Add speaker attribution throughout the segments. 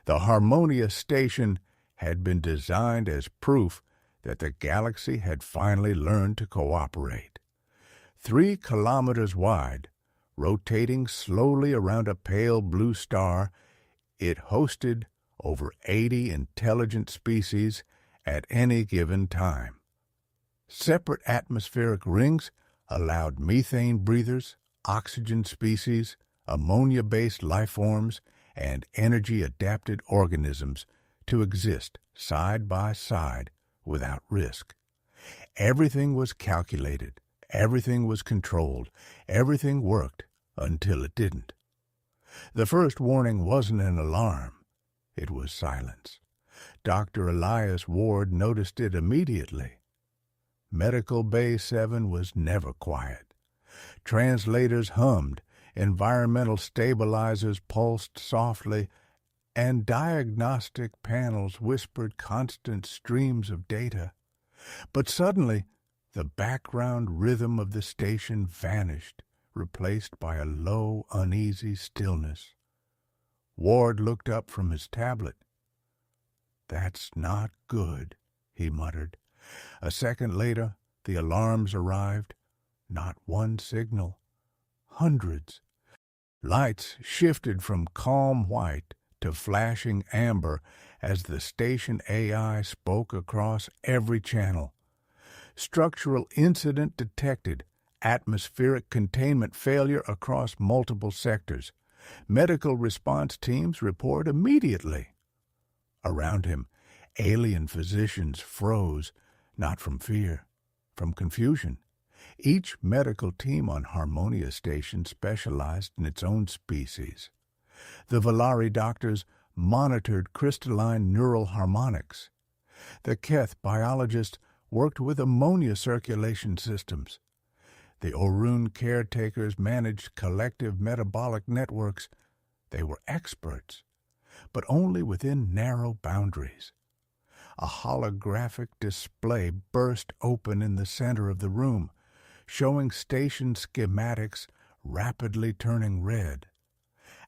Speaker 1: The Harmonia station had been designed as proof that the galaxy had finally learned to cooperate. 3 kilometers wide, rotating slowly around a pale blue star, it hosted over 80 intelligent species at any given time. Separate atmospheric rings allowed methane breathers, oxygen species, ammonia-based life forms, and energy-adapted organisms to exist side by side without risk. Everything was calculated, everything was controlled, everything worked until it didn't. The first warning wasn't an alarm, it was silence. Dr. Elias Ward noticed it immediately. Medical Bay 7 was never quiet. Translators hummed, environmental stabilizers pulsed softly, and diagnostic panels whispered constant streams of data. But suddenly, the background rhythm of the station vanished, replaced by a low, uneasy stillness. Ward looked up from his tablet. "That's not good," he muttered. A second later, the alarms arrived. Not one signal. Hundreds. Lights shifted from calm white to flashing amber as the station AI spoke across every channel. Structural incident detected. Atmospheric containment failure across multiple sectors. Medical response teams report immediately. Around him, alien physicians froze, not from fear, from confusion. Each medical team on Harmonia Station specialized in its own species. The Valari doctors monitored crystalline neural harmonics. The Keth biologists worked with ammonia circulation systems. The Orun caretakers managed collective metabolic networks. They were experts, but only within narrow boundaries. A holographic display burst open in the center of the room, showing station schematics rapidly turning red.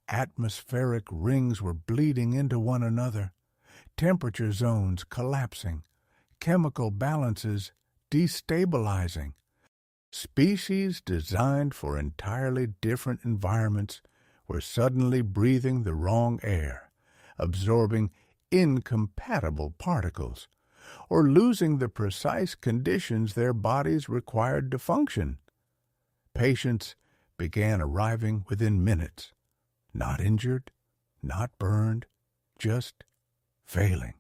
Speaker 1: Atmospheric rings were bleeding into one another, temperature zones collapsing, chemical balances destabilizing. Species designed for entirely different environments were suddenly breathing the wrong air, absorbing incompatible particles, or losing the precise conditions their bodies required to function. Patients began arriving within minutes, not injured, not burned, just failing.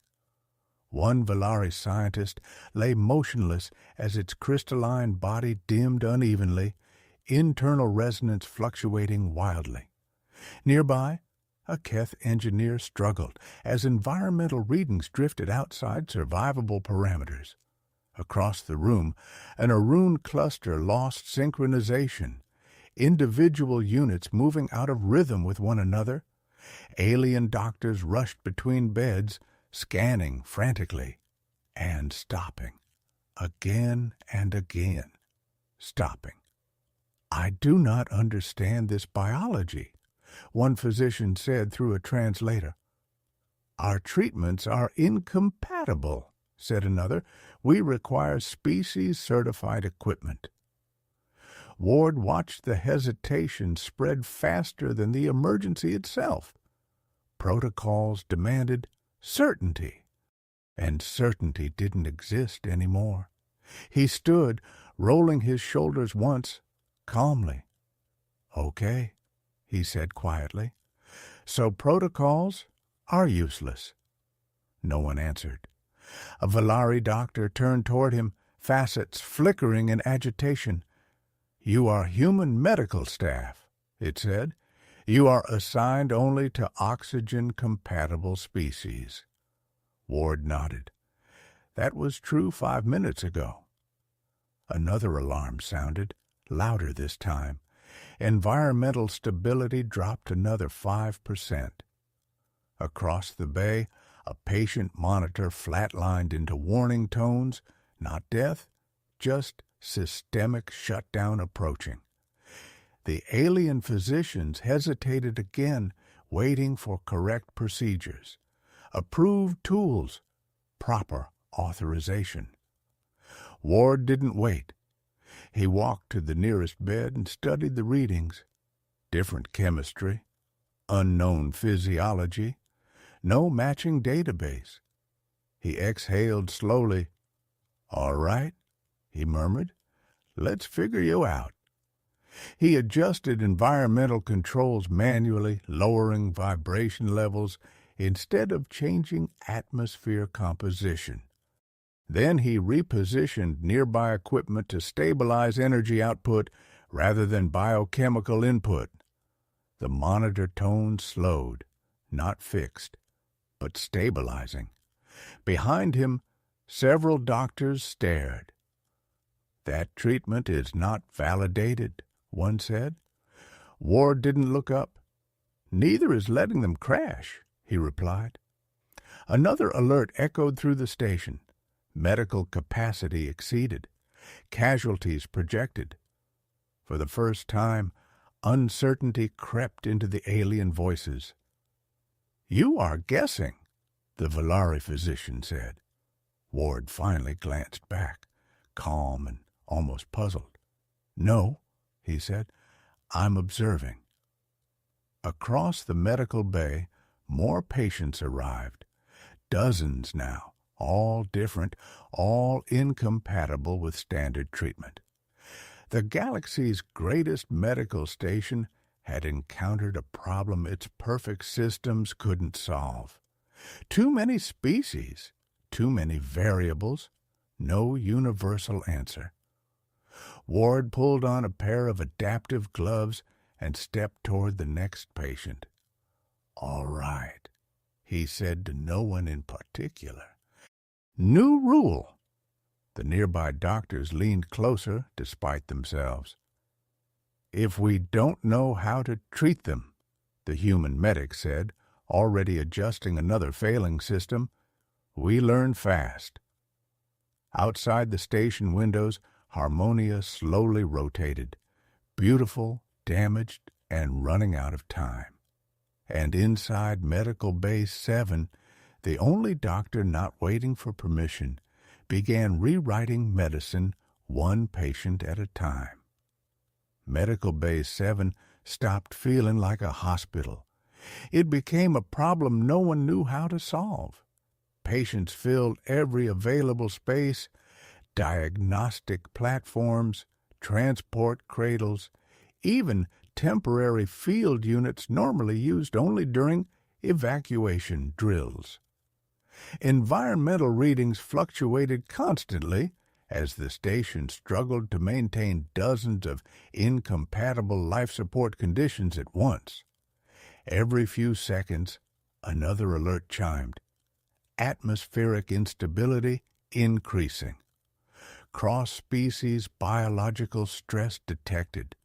Speaker 1: One Valari scientist lay motionless as its crystalline body dimmed unevenly, internal resonance fluctuating wildly. Nearby, a Keth engineer struggled as environmental readings drifted outside survivable parameters. Across the room, an Orun cluster lost synchronization, individual units moving out of rhythm with one another. Alien doctors rushed between beds, scanning frantically and stopping, again and again, stopping. "I do not understand this biology," one physician said through a translator. "Our treatments are incompatible," said another. "We require species-certified equipment." Ward watched the hesitation spread faster than the emergency itself. Protocols demanded certainty, and certainty didn't exist anymore. He stood, rolling his shoulders once, calmly. "Okay," he said quietly. "So protocols are useless." No one answered. A Valari doctor turned toward him, facets flickering in agitation. "You are human medical staff," it said. "You are assigned only to oxygen-compatible species." Ward nodded. That was true 5 minutes ago. Another alarm sounded, louder this time. Environmental stability dropped another 5%. Across the bay, a patient monitor flatlined into warning tones, not death, just systemic shutdown approaching. The alien physicians hesitated again, waiting for correct procedures. approved tools, proper authorization. Ward didn't wait. He walked to the nearest bed and studied the readings. Different chemistry, unknown physiology, no matching database. He exhaled slowly. "All right," he murmured. "Let's figure you out." He adjusted environmental controls manually, lowering vibration levels instead of changing atmosphere composition. Then he repositioned nearby equipment to stabilize energy output rather than biochemical input. The monitor tone slowed, not fixed, but stabilizing. Behind him, several doctors stared. "That treatment is not validated," one said. Ward didn't look up. "Neither is letting them crash," he replied. Another alert echoed through the station. Medical capacity exceeded. Casualties projected. For the first time, uncertainty crept into the alien voices. "You are guessing," the Valari physician said. Ward finally glanced back, calm and almost puzzled. "No," he said, "I'm observing." Across the medical bay, more patients arrived. Dozens now, all different, all incompatible with standard treatment. The galaxy's greatest medical station had encountered a problem its perfect systems couldn't solve. Too many species, too many variables, no universal answer. Ward pulled on a pair of adaptive gloves and stepped toward the next patient. "All right," he said to no one in particular. "New rule." The nearby doctors leaned closer despite themselves. "If we don't know how to treat them," the human medic said, already adjusting another failing system, "we learn fast." Outside the station windows, Harmonia slowly rotated, beautiful, damaged, and running out of time. And inside Medical Base 7, the only doctor not waiting for permission began rewriting medicine one patient at a time. Medical Base 7 stopped feeling like a hospital. It became a problem no one knew how to solve. Patients filled every available space, diagnostic platforms, transport cradles, even temporary field units normally used only during evacuation drills. Environmental readings fluctuated constantly as the station struggled to maintain dozens of incompatible life support conditions at once. Every few seconds, another alert chimed. Atmospheric instability increasing. Cross-species biological stress detected.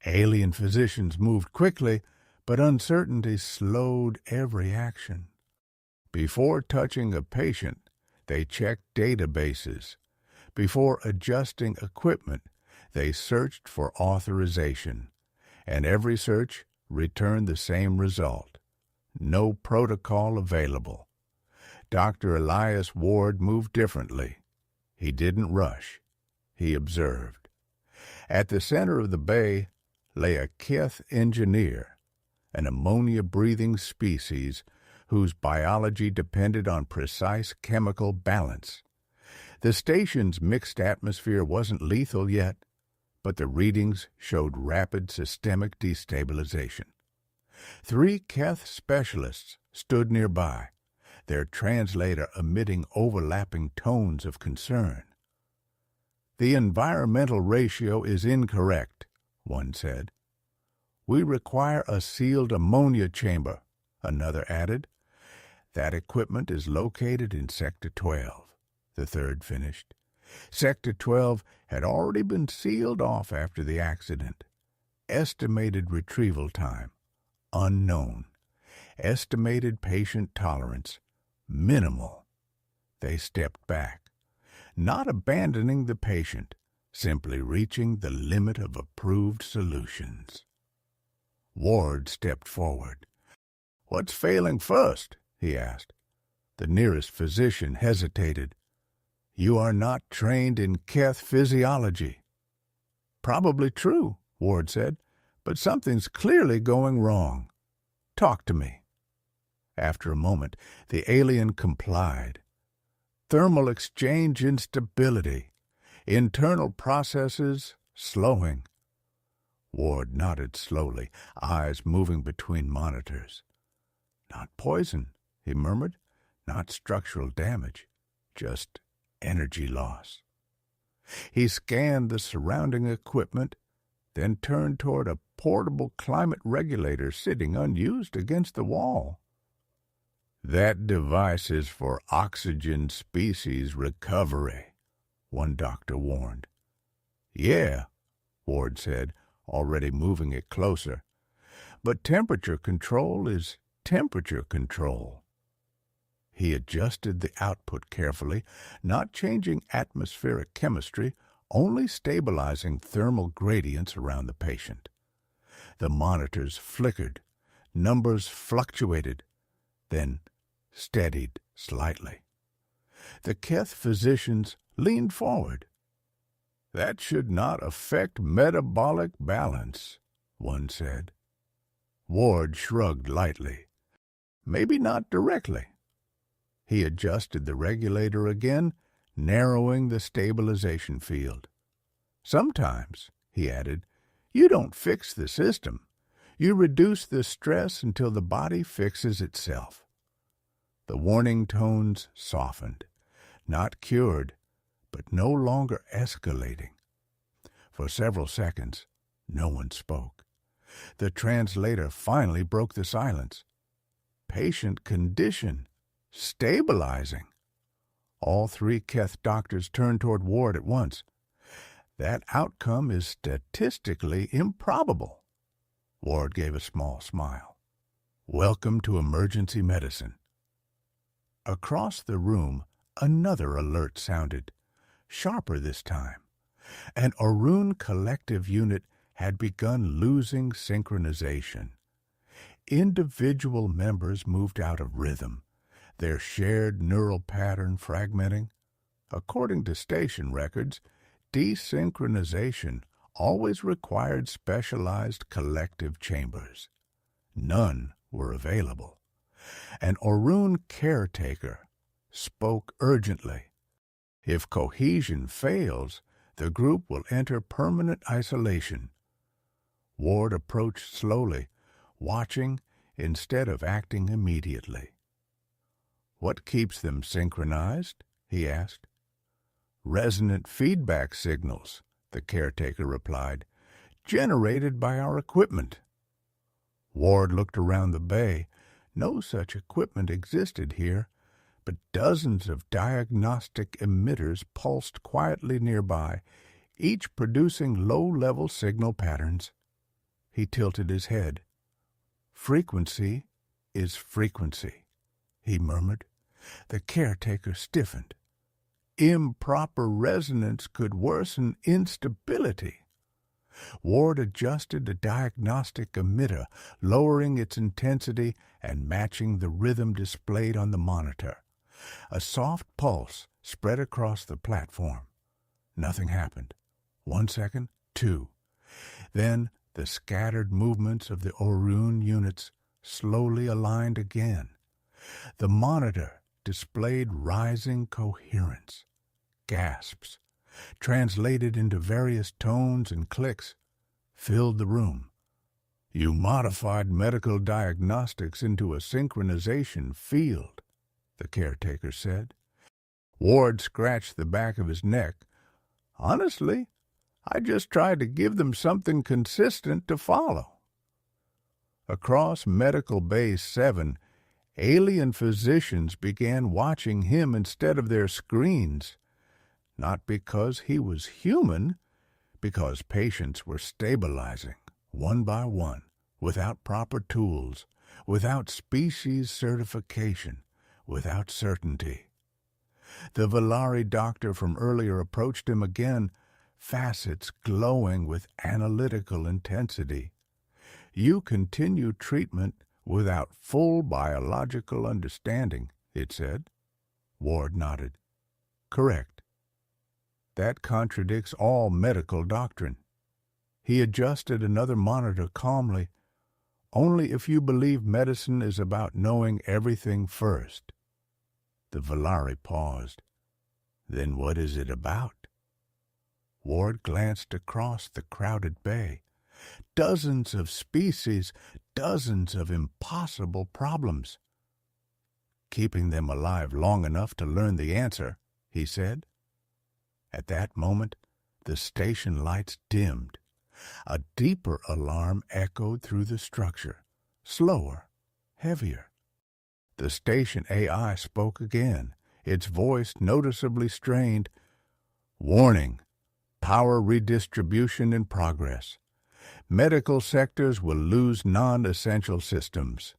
Speaker 1: Alien physicians moved quickly, but uncertainty slowed every action. Before touching a patient, they checked databases. Before adjusting equipment, they searched for authorization, and every search returned the same result. No protocol available. Dr. Elias Ward moved differently. He didn't rush. He observed. At the center of the bay lay a Keth engineer, an ammonia-breathing species whose biology depended on precise chemical balance. The station's mixed atmosphere wasn't lethal yet, but the readings showed rapid systemic destabilization. 3 Keth specialists stood nearby, their translator emitting overlapping tones of concern. "The environmental ratio is incorrect," one said. "We require a sealed ammonia chamber," another added. "That equipment is located in Sector 12, the third finished. Sector 12 had already been sealed off after the accident. Estimated retrieval time, unknown. Estimated patient tolerance, minimal." They stepped back, not abandoning the patient, simply reaching the limit of approved solutions. Ward stepped forward. "What's failing first?" he asked. The nearest physician hesitated. "You are not trained in Keth physiology." "Probably true," Ward said, "but something's clearly going wrong. Talk to me." After a moment, the alien complied. "Thermal exchange instability. Internal processes slowing." Ward nodded slowly, eyes moving between monitors. "Not poison," he murmured. "Not structural damage. Just energy loss." He scanned the surrounding equipment, then turned toward a portable climate regulator sitting unused against the wall. "That device is for oxygen species recovery," one doctor warned. "Yeah," Ward said, already moving it closer. "But temperature control is temperature control." He adjusted the output carefully, not changing atmospheric chemistry, only stabilizing thermal gradients around the patient. The monitors flickered, numbers fluctuated, then steadied slightly. The Keth physicians leaned forward. "That should not affect metabolic balance," one said. Ward shrugged lightly. "Maybe not directly." He adjusted the regulator again, narrowing the stabilization field. "Sometimes," he added, "you don't fix the system. You reduce the stress until the body fixes itself." The warning tones softened. Not cured, but no longer escalating. For several seconds, no one spoke. The translator finally broke the silence. "Patient condition stabilizing." All three Keth doctors turned toward Ward at once. "That outcome is statistically improbable." Ward gave a small smile. "Welcome to emergency medicine." Across the room, another alert sounded, sharper this time. An Orun collective unit had begun losing synchronization. Individual members moved out of rhythm, their shared neural pattern fragmenting. According to station records, desynchronization always required specialized collective chambers. None were available. An Orun caretaker spoke urgently. "If cohesion fails, the group will enter permanent isolation." Ward approached slowly, watching instead of acting immediately. "What keeps them synchronized?" he asked. "Resonant feedback signals," the caretaker replied, "generated by our equipment." Ward looked around the bay. No such equipment existed here, but dozens of diagnostic emitters pulsed quietly nearby, each producing low-level signal patterns. He tilted his head. "Frequency is frequency," he murmured. The caretaker stiffened. "Improper resonance could worsen instability." Ward adjusted the diagnostic emitter, lowering its intensity and matching the rhythm displayed on the monitor. A soft pulse spread across the platform. Nothing happened. 1 second, 2. Then the scattered movements of the Orun units slowly aligned again. The monitor displayed rising coherence. Gasps, translated into various tones and clicks, filled the room. "You modified medical diagnostics into a synchronization field," the caretaker said. Ward scratched the back of his neck. "Honestly, I just tried to give them something consistent to follow." Across Medical Base 7, alien physicians began watching him instead of their screens, not because he was human, because patients were stabilizing, one by one, without proper tools, without species certification, without certainty. The Valari doctor from earlier approached him again, facets glowing with analytical intensity. "You continue treatment Without full biological understanding, it said. Ward nodded. Correct. That contradicts all medical doctrine. He adjusted another monitor calmly. Only if you believe medicine is about knowing everything first. The Valari paused. Then what is it about? Ward glanced across the crowded bay. Dozens of species, dozens of impossible problems. Keeping them alive long enough to learn the answer, he said. At that moment, the station lights dimmed. A deeper alarm echoed through the structure, slower, heavier. The station AI spoke again, its voice noticeably strained. Warning, power redistribution in progress. Medical sectors will lose non-essential systems.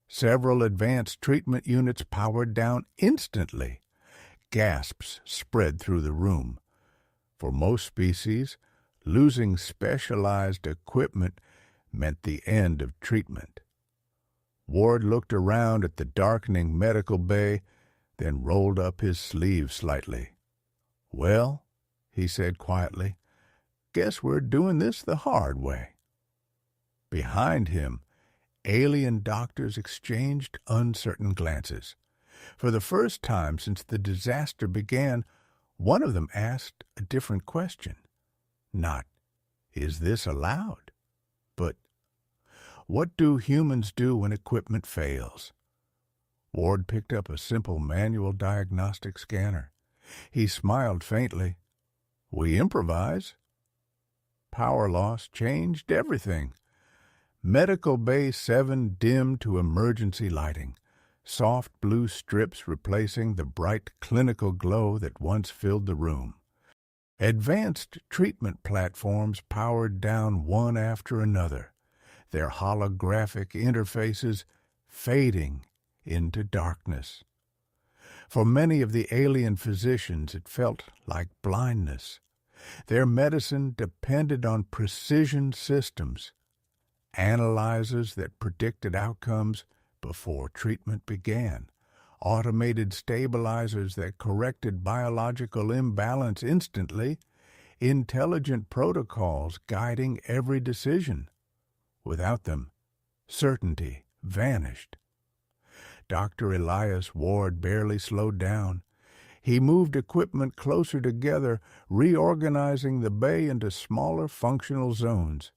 Speaker 1: Several advanced treatment units powered down instantly. Gasps spread through the room. For most species, losing specialized equipment meant the end of treatment. Ward looked around at the darkening medical bay, then rolled up his sleeve slightly. Well, he said quietly, guess we're doing this the hard way. Behind him, alien doctors exchanged uncertain glances. For the first time since the disaster began, one of them asked a different question. Not, is this allowed? But, what do humans do when equipment fails? Ward picked up a simple manual diagnostic scanner. He smiled faintly. We improvise. Power loss changed everything. Medical Bay 7 dimmed to emergency lighting, soft blue strips replacing the bright clinical glow that once filled the room. Advanced treatment platforms powered down one after another, their holographic interfaces fading into darkness. For many of the alien physicians, it felt like blindness. Their medicine depended on precision systems, analyzers that predicted outcomes before treatment began, automated stabilizers that corrected biological imbalance instantly, intelligent protocols guiding every decision. Without them, certainty vanished. Dr. Elias Ward barely slowed down. He moved equipment closer together, reorganizing the bay into smaller functional zones.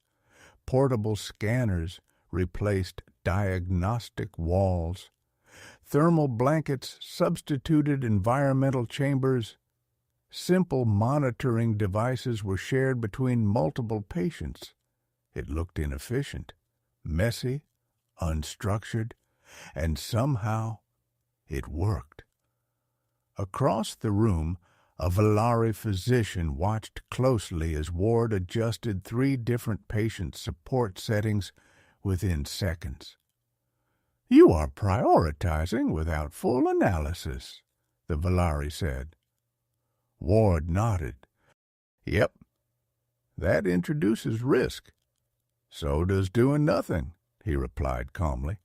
Speaker 1: Portable scanners replaced diagnostic walls. Thermal blankets substituted environmental chambers. Simple monitoring devices were shared between multiple patients. It looked inefficient, messy, unstructured, and somehow it worked. Across the room, a Valari physician watched closely as Ward adjusted 3 different patient support settings within seconds. You are prioritizing without full analysis, the Valari said. Ward nodded. Yep, that introduces risk. So does doing nothing, he replied calmly.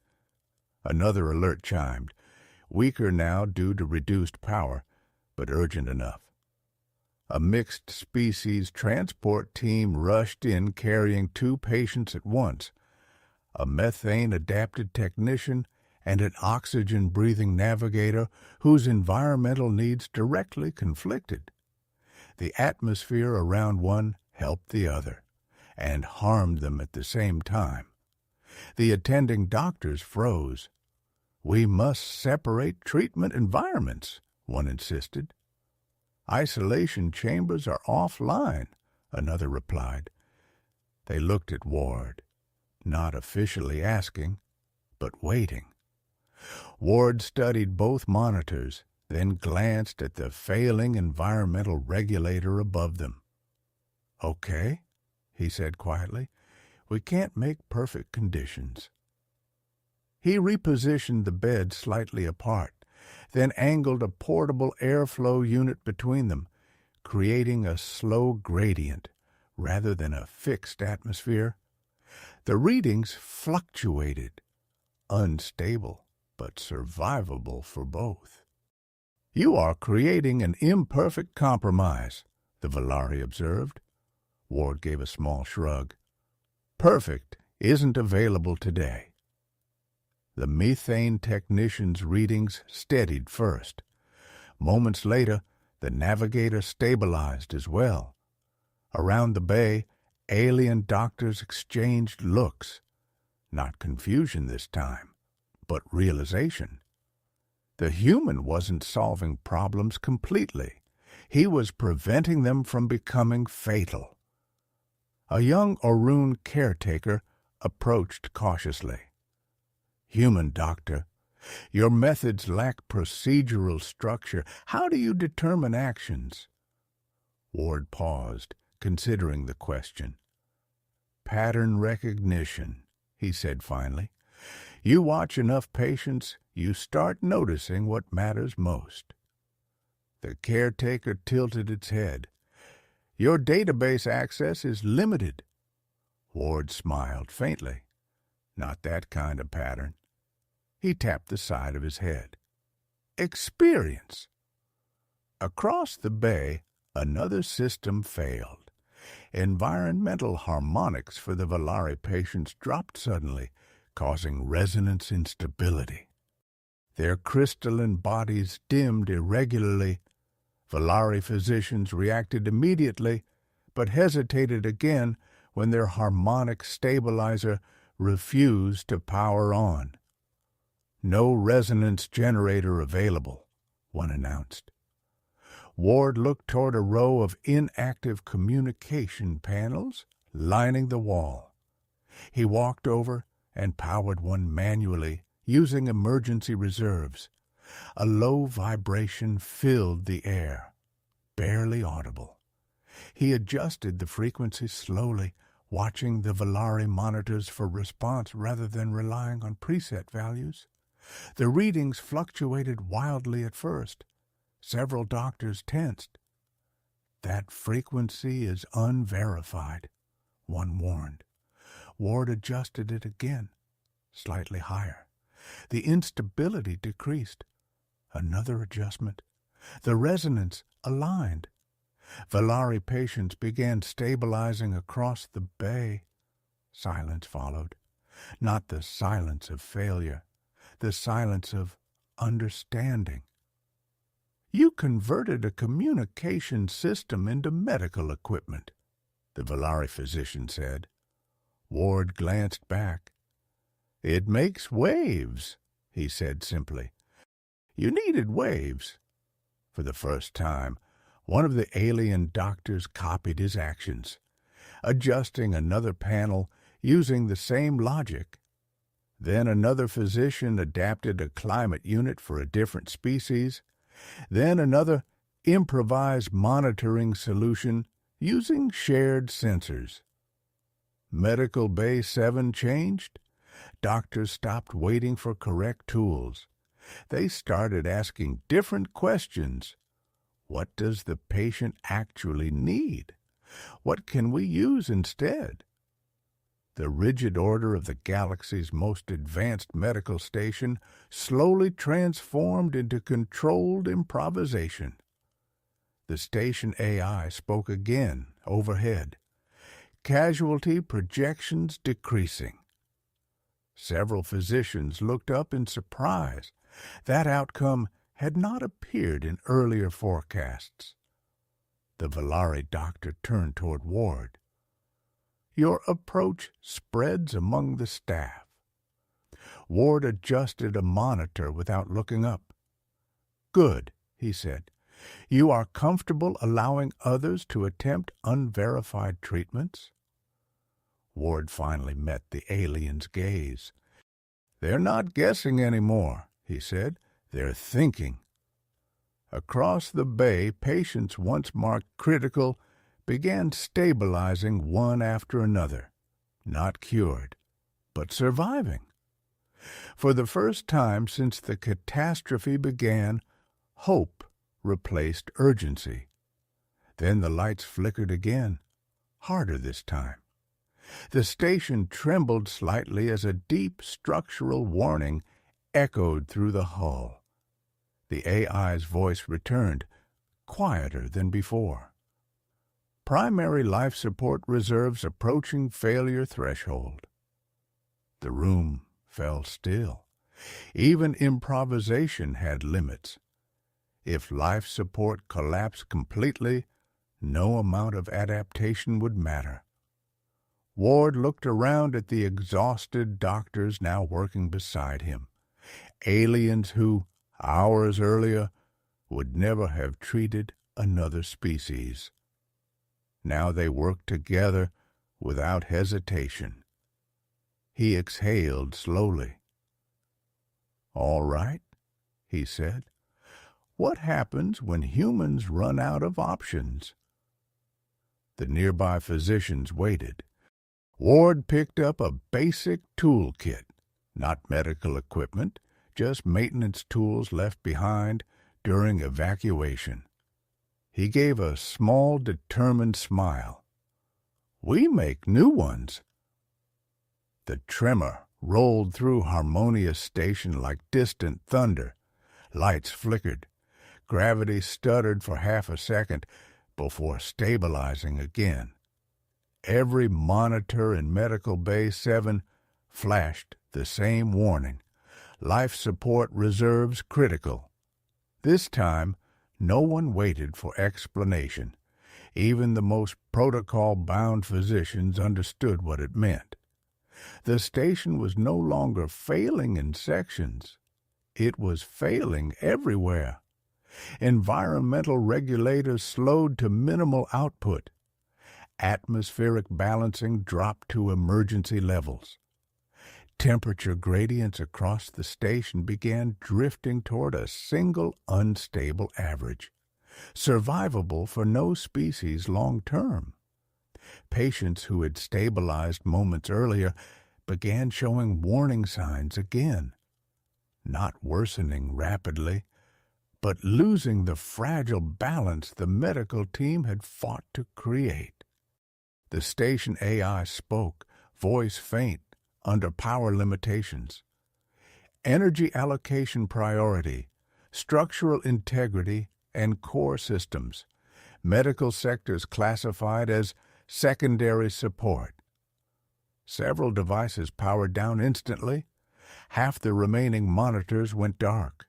Speaker 1: Another alert chimed, weaker now due to reduced power, but urgent enough. A mixed-species transport team rushed in carrying 2 patients at once, a methane-adapted technician and an oxygen-breathing navigator whose environmental needs directly conflicted. The atmosphere around one helped the other, and harmed them at the same time. The attending doctors froze. We must separate treatment environments, one insisted. Isolation chambers are offline, another replied. They looked at Ward, not officially asking, but waiting. Ward studied both monitors, then glanced at the failing environmental regulator above them. Okay, he said quietly. We can't make perfect conditions. He repositioned the bed slightly apart, then angled a portable airflow unit between them, creating a slow gradient rather than a fixed atmosphere. The readings fluctuated, unstable but survivable for both. "You are creating an imperfect compromise," the Valari observed. Ward gave a small shrug. "Perfect isn't available today." The methane technician's readings steadied first. Moments later, the navigator stabilized as well. Around the bay, alien doctors exchanged looks. Not confusion this time, but realization. The human wasn't solving problems completely. He was preventing them from becoming fatal. A young Orun caretaker approached cautiously. "Human doctor, your methods lack procedural structure. How do you determine actions?" Ward paused, considering the question. "Pattern recognition," he said finally. "You watch enough patients, you start noticing what matters most." The caretaker tilted its head. "Your database access is limited." Ward smiled faintly. "Not that kind of pattern." He tapped the side of his head. "Experience." Across the bay, another system failed. Environmental harmonics for the Valari patients dropped suddenly, causing resonance instability. Their crystalline bodies dimmed irregularly. Valari physicians reacted immediately, but hesitated again when their harmonic stabilizer refused to power on. "No resonance generator available," one announced. Ward looked toward a row of inactive communication panels lining the wall. He walked over and powered one manually, using emergency reserves. A low vibration filled the air, barely audible. He adjusted the frequency slowly, watching the Valari monitors for response rather than relying on preset values. The readings fluctuated wildly at first. Several doctors tensed. "That frequency is unverified," one warned. Ward adjusted it again, slightly higher. The instability decreased. Another adjustment. The resonance aligned. Valari patients began stabilizing across the bay. Silence followed. Not the silence of failure, the silence of understanding. "You converted a communication system into medical equipment," the Valari physician said. Ward glanced back. "It makes waves," he said simply. "You needed waves." For the first time, one of the alien doctors copied his actions, adjusting another panel using the same logic. Then another physician adapted a climate unit for a different species. Then another improvised monitoring solution using shared sensors. Medical Bay 7 changed. Doctors stopped waiting for correct tools. They started asking different questions. What does the patient actually need? What can we use instead? The rigid order of the galaxy's most advanced medical station slowly transformed into controlled improvisation. The station AI spoke again, overhead. Casualty projections decreasing. Several physicians looked up in surprise. That outcome had not appeared in earlier forecasts. The Valari doctor turned toward Ward. "Your approach spreads among the staff." Ward adjusted a monitor without looking up. "Good," he said. "You are comfortable allowing others to attempt unverified treatments?" Ward finally met the alien's gaze. "They're not guessing anymore," he said. "They're thinking." Across the bay, patients once marked critical began stabilizing one after another, not cured, but surviving. For the first time since the catastrophe began, hope replaced urgency. Then the lights flickered again, harder this time. The station trembled slightly as a deep structural warning echoed through the hull. The AI's voice returned, quieter than before. Primary life support reserves approaching failure threshold. The room fell still. Even improvisation had limits. If life support collapsed completely, no amount of adaptation would matter. Ward looked around at the exhausted doctors now working beside him, aliens who, hours earlier, would never have treated another species. Now they worked together without hesitation. He exhaled slowly. "All right," he said. "What happens when humans run out of options?" The nearby physicians waited. Ward picked up a basic toolkit, not medical equipment, just maintenance tools left behind during evacuation. He gave a small, determined smile. "We make new ones." The tremor rolled through Harmonious Station like distant thunder. Lights flickered. Gravity stuttered for half a second before stabilizing again. Every monitor in Medical Bay 7 flashed the same warning. Life support reserves critical. This time, no one waited for explanation. Even the most protocol-bound physicians understood what it meant. The station was no longer failing in sections. It was failing everywhere. Environmental regulators slowed to minimal output. Atmospheric balancing dropped to emergency levels. Temperature gradients across the station began drifting toward a single unstable average, survivable for no species long term. Patients who had stabilized moments earlier began showing warning signs again, not worsening rapidly, but losing the fragile balance the medical team had fought to create. The station AI spoke, voice faint, under power limitations. Energy allocation priority, structural integrity, and core systems. Medical sectors classified as secondary support. Several devices powered down instantly. Half the remaining monitors went dark.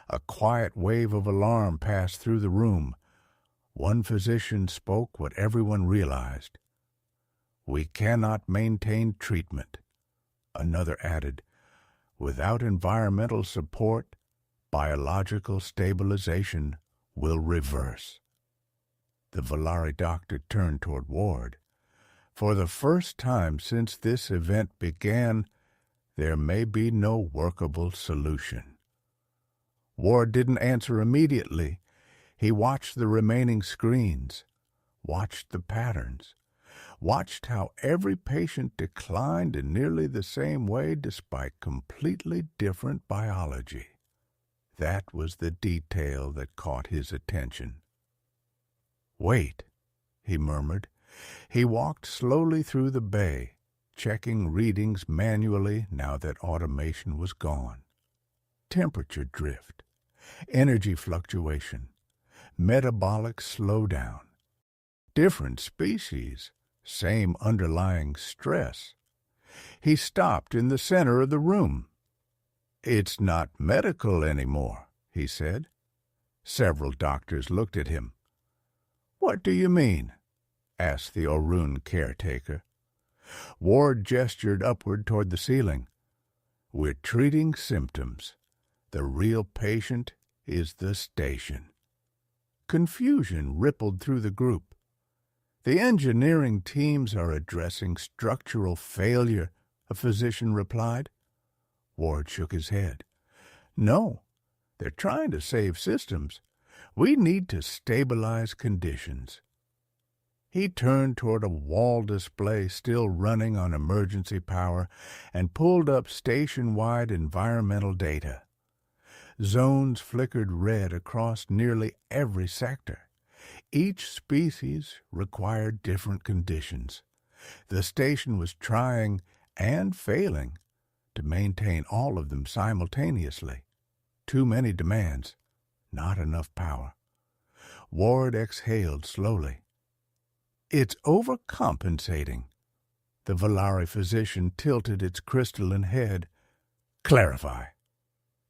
Speaker 1: A quiet wave of alarm passed through the room. One physician spoke what everyone realized. "We cannot maintain treatment." Another added, "Without environmental support, biological stabilization will reverse." The Volari doctor turned toward Ward. "For the first time since this event began, there may be no workable solution." Ward didn't answer immediately. He watched the remaining screens, watched the patterns, watched how every patient declined in nearly the same way despite completely different biology. That was the detail that caught his attention. "Wait," he murmured. He walked slowly through the bay, checking readings manually now that automation was gone. Temperature drift, energy fluctuation, metabolic slowdown. Different species, same underlying stress. He stopped in the center of the room. "It's not medical anymore," he said. Several doctors looked at him. "What do you mean?" asked the Orun caretaker. Ward gestured upward toward the ceiling. "We're treating symptoms. The real patient is the station." Confusion rippled through the group. "The engineering teams are addressing structural failure," a physician replied. Ward shook his head. "No, they're trying to save systems. We need to stabilize conditions." He turned toward a wall display still running on emergency power and pulled up station-wide environmental data. Zones flickered red across nearly every sector. Each species required different conditions. The station was trying and failing to maintain all of them simultaneously. Too many demands, not enough power. Ward exhaled slowly. It's overcompensating. The Valari physician tilted its crystalline head. Clarify.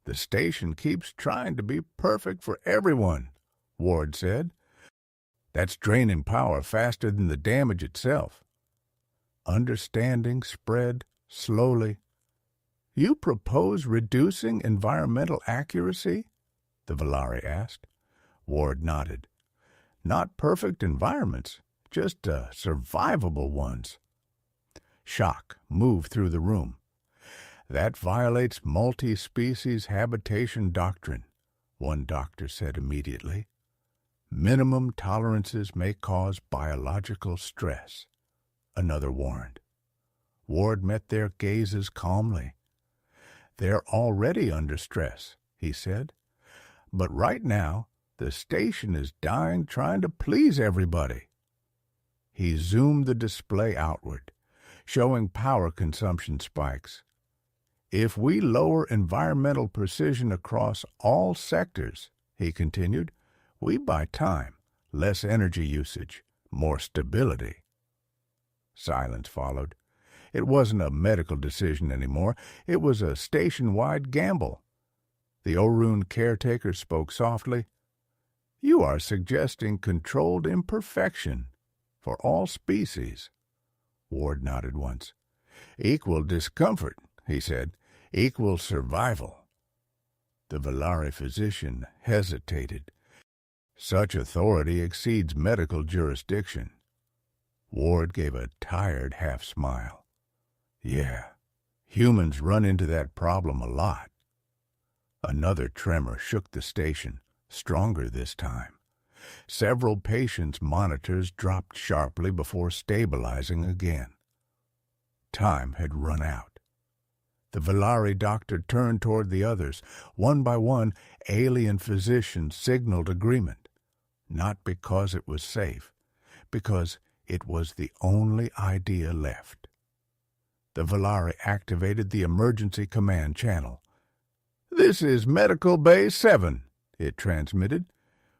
Speaker 1: The station keeps trying to be perfect for everyone, Ward said. That's draining power faster than the damage itself. Understanding spread slowly. You propose reducing environmental accuracy? The Valari asked. Ward nodded. Not perfect environments, just survivable ones. Shock moved through the room. That violates multi-species habitation doctrine, one doctor said immediately. Minimum tolerances may cause biological stress, another warned. Ward met their gazes calmly. They're already under stress, he said. But right now, the station is dying trying to please everybody. He zoomed the display outward, showing power consumption spikes. If we lower environmental precision across all sectors, he continued, we buy time, less energy usage, more stability. Silence followed. It wasn't a medical decision anymore. It was a station-wide gamble. The Orun caretaker spoke softly. You are suggesting controlled imperfection for all species. Ward nodded once. Equal discomfort, he said. Equal survival. The Valari physician hesitated. Such authority exceeds medical jurisdiction. Ward gave a tired half-smile. Yeah, humans run into that problem a lot. Another tremor shook the station, stronger this time. Several patients' monitors dropped sharply before stabilizing again. Time had run out. The Valari doctor turned toward the others. One by one, alien physicians signaled agreement. Not because it was safe, because it was the only idea left. The Valari activated the emergency command channel. This is Medical Bay 7, it transmitted.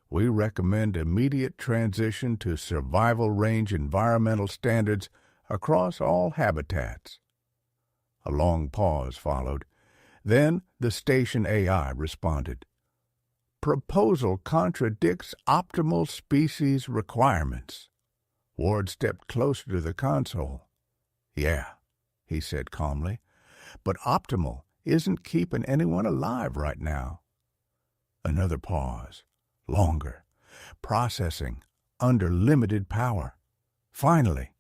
Speaker 1: We recommend immediate transition to survival range environmental standards across all habitats. A long pause followed. Then the station AI responded. Proposal contradicts optimal species requirements. Ward stepped closer to the console. Yeah, he said calmly, but optimal isn't keeping anyone alive right now. Another pause, longer, processing under limited power. Finally,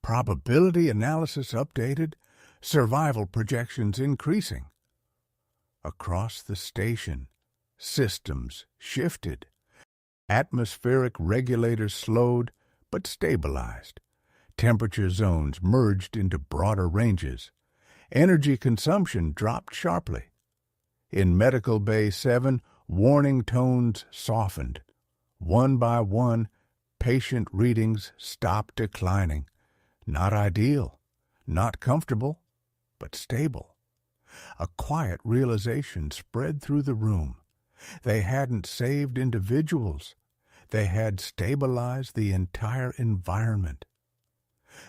Speaker 1: probability analysis updated, survival projections increasing. Across the station, systems shifted. Atmospheric regulators slowed but stabilized. Temperature zones merged into broader ranges. Energy consumption dropped sharply. In Medical Bay 7, warning tones softened. One by one, patient readings stopped declining. Not ideal, not comfortable, but stable. A quiet realization spread through the room. They hadn't saved individuals. They had stabilized the entire environment.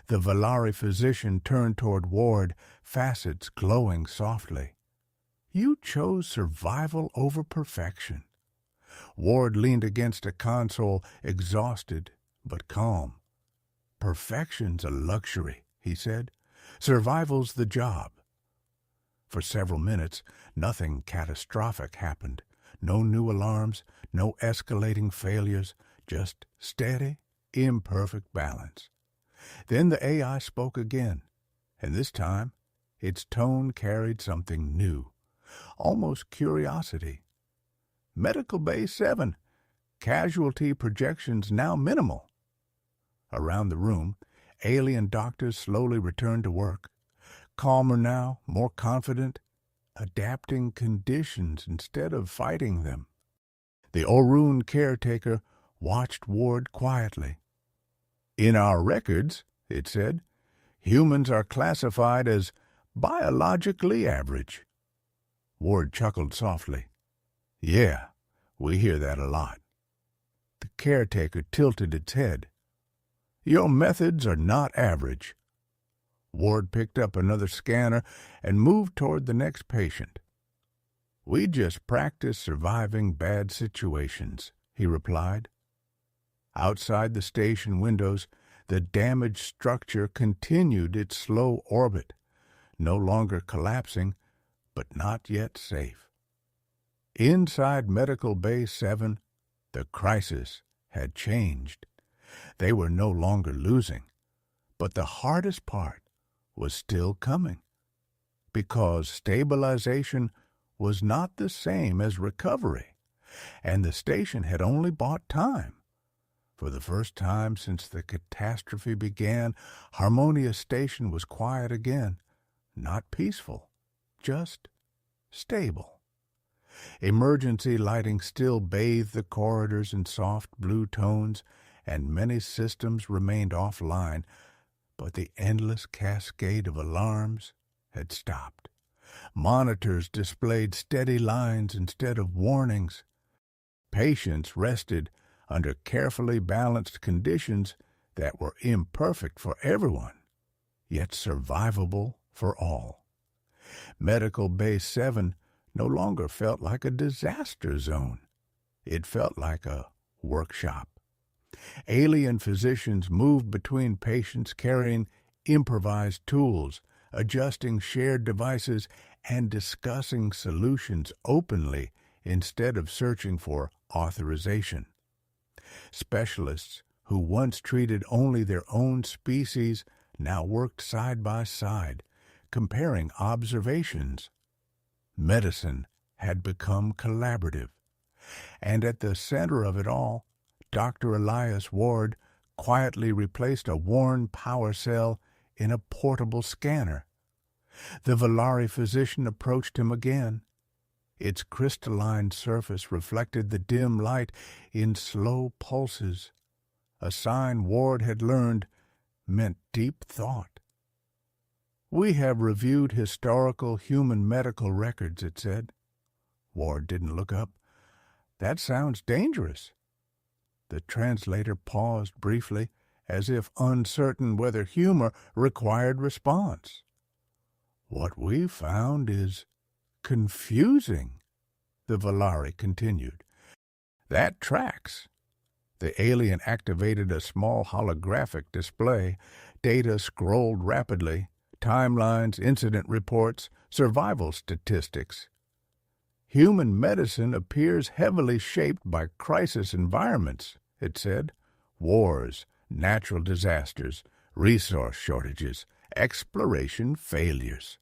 Speaker 1: The Valari physician turned toward Ward, facets glowing softly. You chose survival over perfection. Ward leaned against a console, exhausted but calm. Perfection's a luxury, he said. Survival's the job. For several minutes, nothing catastrophic happened. No new alarms, no escalating failures, just steady, imperfect balance. Then the AI spoke again, and this time its tone carried something new, almost curiosity. Medical Bay 7, casualty projections now minimal. Around the room, alien doctors slowly returned to work, calmer now, more confident, adapting conditions instead of fighting them. The Orun caretaker watched Ward quietly. In our records, it said, Humans are classified as biologically average." Ward chuckled softly. "Yeah, we hear that a lot." The caretaker tilted its head. "Your methods are not average." Ward picked up another scanner and moved toward the next patient. "We just practice surviving bad situations," he replied. Outside the station windows, the damaged structure continued its slow orbit, no longer collapsing, but not yet safe. Inside Medical Bay 7, the crisis had changed. They were no longer losing, but the hardest part was still coming, because stabilization was not the same as recovery, and the station had only bought time. For the first time since the catastrophe began, Harmonia Station was quiet again, not peaceful, just stable. Emergency lighting still bathed the corridors in soft blue tones, and many systems remained offline, but the endless cascade of alarms had stopped. Monitors displayed steady lines instead of warnings. Patients rested under carefully balanced conditions that were imperfect for everyone, yet survivable for all. Medical Bay 7 no longer felt like a disaster zone. It felt like a workshop. Alien physicians moved between patients carrying improvised tools, adjusting shared devices, and discussing solutions openly instead of searching for authorization. Specialists who once treated only their own species now worked side by side, comparing observations. Medicine had become collaborative, and at the center of it all, Dr. Elias Ward quietly replaced a worn power cell in a portable scanner. The Valari physician approached him again. Its crystalline surface reflected the dim light in slow pulses, a sign Ward had learned meant deep thought. "We have reviewed historical human medical records," it said. Ward didn't look up. "That sounds dangerous." The translator paused briefly, as if uncertain whether humor required response. "What we found is confusing," the Valari continued. "That tracks." The alien activated a small holographic display. Data scrolled rapidly. Timelines, incident reports, survival statistics. "Human medicine appears heavily shaped by crisis environments," it said. "Wars, natural disasters, resource shortages, exploration failures."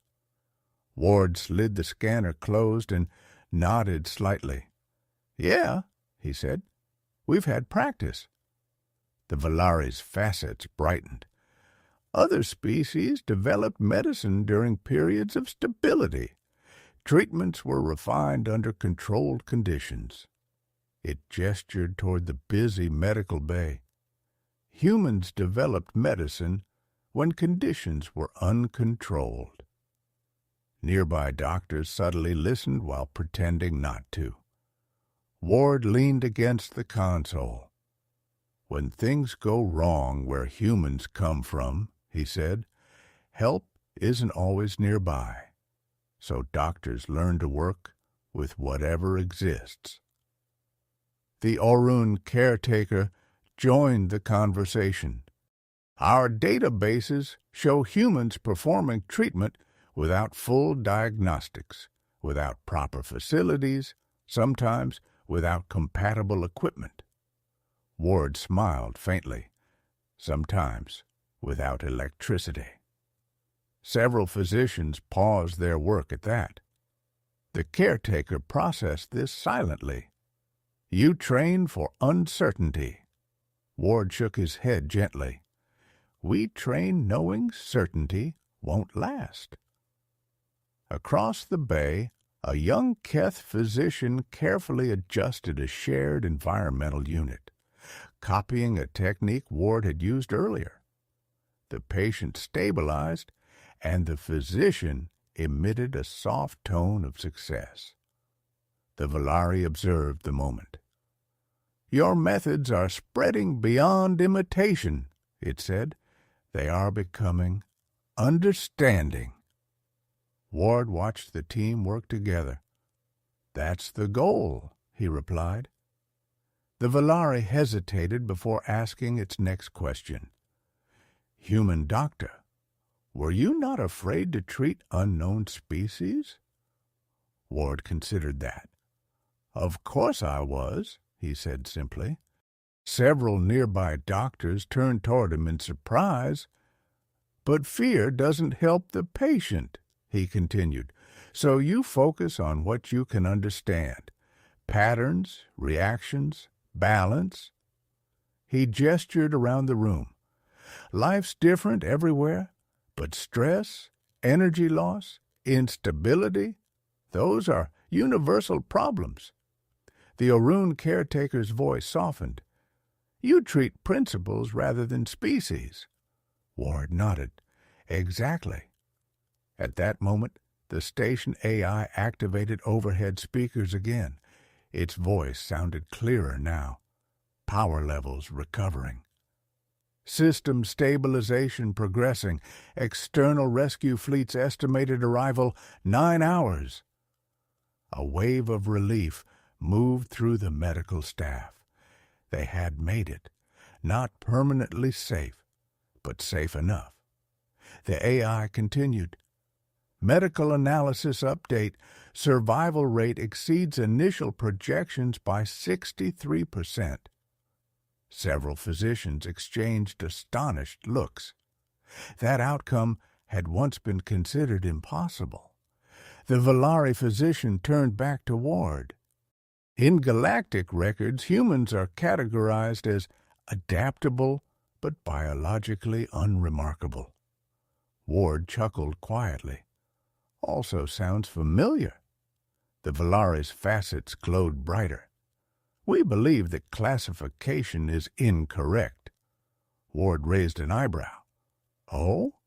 Speaker 1: Ward slid the scanner closed and nodded slightly. "Yeah," he said. "We've had practice." The Valari's facets brightened. "Other species developed medicine during periods of stability. Treatments were refined under controlled conditions." It gestured toward the busy medical bay. "Humans developed medicine when conditions were uncontrolled." Nearby doctors subtly listened while pretending not to. Ward leaned against the console. "When things go wrong where humans come from," he said, "help isn't always nearby. So doctors learn to work with whatever exists." The Orun caretaker joined the conversation. "Our databases show humans performing treatment without full diagnostics, without proper facilities, sometimes without compatible equipment." Ward smiled faintly. "Sometimes without electricity." Several physicians paused their work at that. The caretaker processed this silently. "You train for uncertainty." Ward shook his head gently. "We train knowing certainty won't last." Across the bay, a young Keth physician carefully adjusted a shared environmental unit, copying a technique Ward had used earlier. the patient stabilized, and the physician emitted a soft tone of success. The Valari observed the moment. "Your methods are spreading beyond imitation," it said. "They are becoming understanding." Ward watched the team work together. "That's the goal," he replied. The Valari hesitated before asking its next question. "Human doctor, were you not afraid to treat unknown species?" Ward considered that. "Of course I was," he said simply. Several nearby doctors turned toward him in surprise. "But fear doesn't help the patient," he continued. "So you focus on what you can understand. Patterns, reactions, balance." He gestured around the room. "Life's different everywhere, but stress, energy loss, instability, those are universal problems." The Orun caretaker's voice softened. "You treat principles rather than species." Ward nodded. "Exactly." At that moment, the station AI activated overhead speakers again. Its voice sounded clearer now. Power levels recovering. "System stabilization progressing. External rescue fleet's estimated arrival 9 hours. A wave of relief moved through the medical staff. They had made it. Not permanently safe, but safe enough. The AI continued. "Medical analysis update. Survival rate exceeds initial projections by 63%. Several physicians exchanged astonished looks. That outcome had once been considered impossible. The Valari physician turned back to Ward. "In galactic records, humans are categorized as adaptable but biologically unremarkable." Ward chuckled quietly. "Also sounds familiar." The Valari's facets glowed brighter. "We believe that classification is incorrect." Ward raised an eyebrow. "Oh?"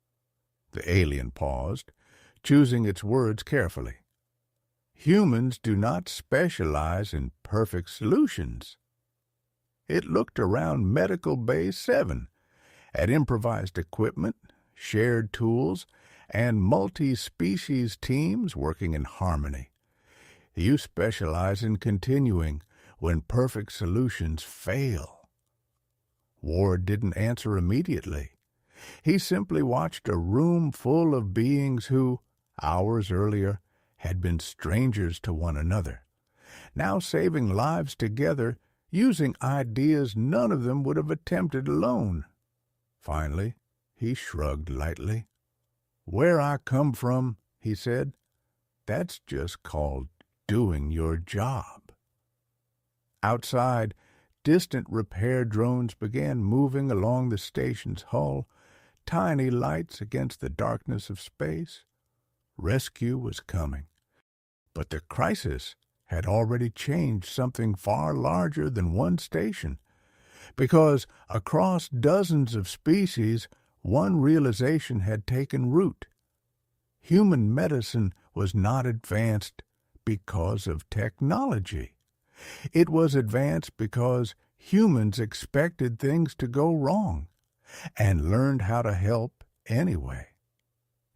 Speaker 1: The alien paused, choosing its words carefully. "Humans do not specialize in perfect solutions." It looked around Medical Bay 7, at improvised equipment, shared tools, and multi-species teams working in harmony. "You specialize in continuing when perfect solutions fail." Ward didn't answer immediately. He simply watched a room full of beings who, hours earlier, had been strangers to one another, now saving lives together using ideas none of them would have attempted alone. Finally, he shrugged lightly. "Where I come from," he said, "that's just called doing your job." Outside, distant repair drones began moving along the station's hull, tiny lights against the darkness of space. Rescue was coming. But the crisis had already changed something far larger than one station, because across dozens of species, one realization had taken root. Human medicine was not advanced because of technology. It was advanced because humans expected things to go wrong and learned how to help anyway.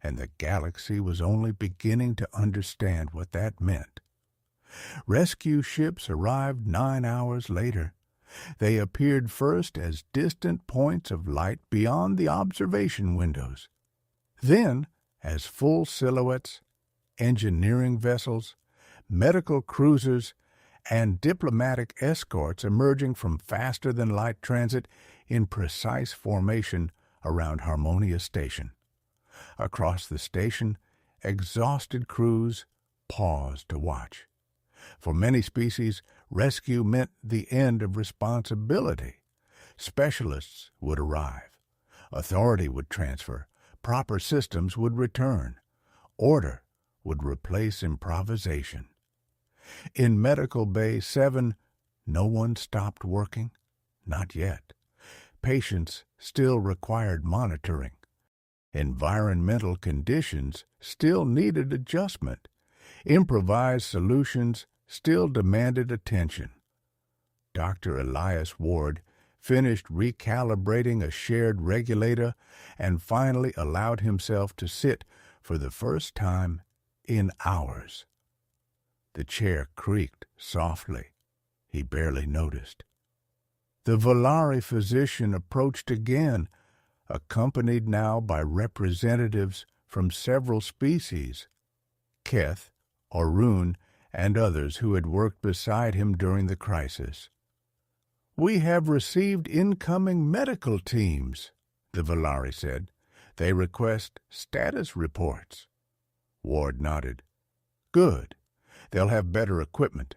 Speaker 1: And the galaxy was only beginning to understand what that meant. Rescue ships arrived 9 hours later. They appeared first as distant points of light beyond the observation windows, then as full silhouettes, engineering vessels, medical cruisers, and diplomatic escorts emerging from faster-than-light transit in precise formation around Harmonia Station. Across the station, exhausted crews paused to watch. For many species, rescue meant the end of responsibility. Specialists would arrive. Authority would transfer. Proper systems would return. Order would replace improvisation. In Medical Bay 7, no one stopped working. Not yet. patients still required monitoring. Environmental conditions still needed adjustment. Improvised solutions still demanded attention. Dr. Elias Ward finished recalibrating a shared regulator and finally allowed himself to sit for the first time in hours. The chair creaked softly. He barely noticed. The Volari physician approached again, accompanied now by representatives from several species, Keth, Orun, and others who had worked beside him during the crisis. "We have received incoming medical teams," the Volari said. "They request status reports." Ward nodded. "Good. They'll have better equipment."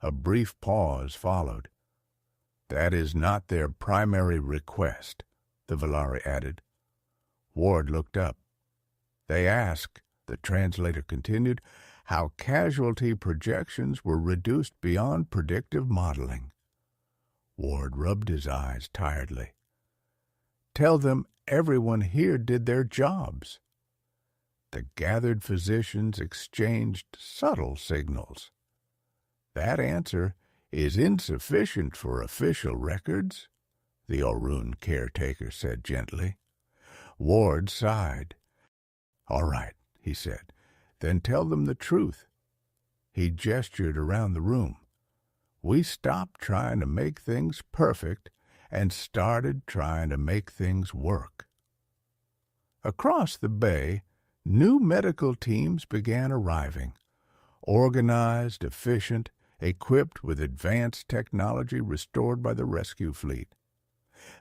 Speaker 1: A brief pause followed. "That is not their primary request," the Volari added. Ward looked up. "They ask," the translator continued, "how casualty projections were reduced beyond predictive modeling." Ward rubbed his eyes tiredly. "Tell them everyone here did their jobs." The gathered physicians exchanged subtle signals. "That answer is insufficient for official records," the Orun caretaker said gently. Ward sighed. "All right," he said, "then tell them the truth." He gestured around the room. "We stopped trying to make things perfect and started trying to make things work." Across the bay, new medical teams began arriving, organized, efficient, equipped with advanced technology restored by the rescue fleet.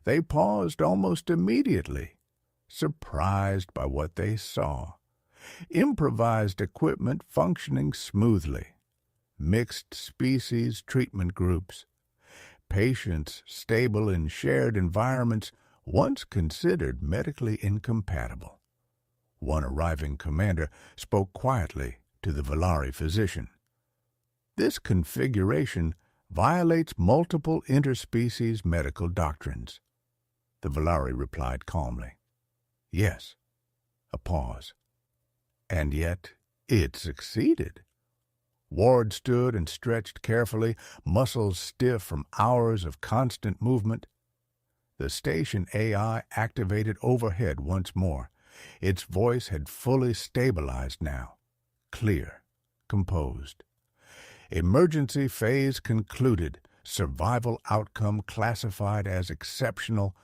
Speaker 1: They paused almost immediately, surprised by what they saw. Improvised equipment functioning smoothly, mixed species treatment groups, patients stable in shared environments once considered medically incompatible. One arriving commander spoke quietly to the Volari physician. "This configuration violates multiple interspecies medical doctrines." The Volari replied calmly. "Yes." A pause. "And yet it succeeded." Ward stood and stretched carefully, muscles stiff from hours of constant movement. The station AI activated overhead once more. Its voice had fully stabilized now, clear, composed. "Emergency phase concluded. Survival outcome classified as exceptional.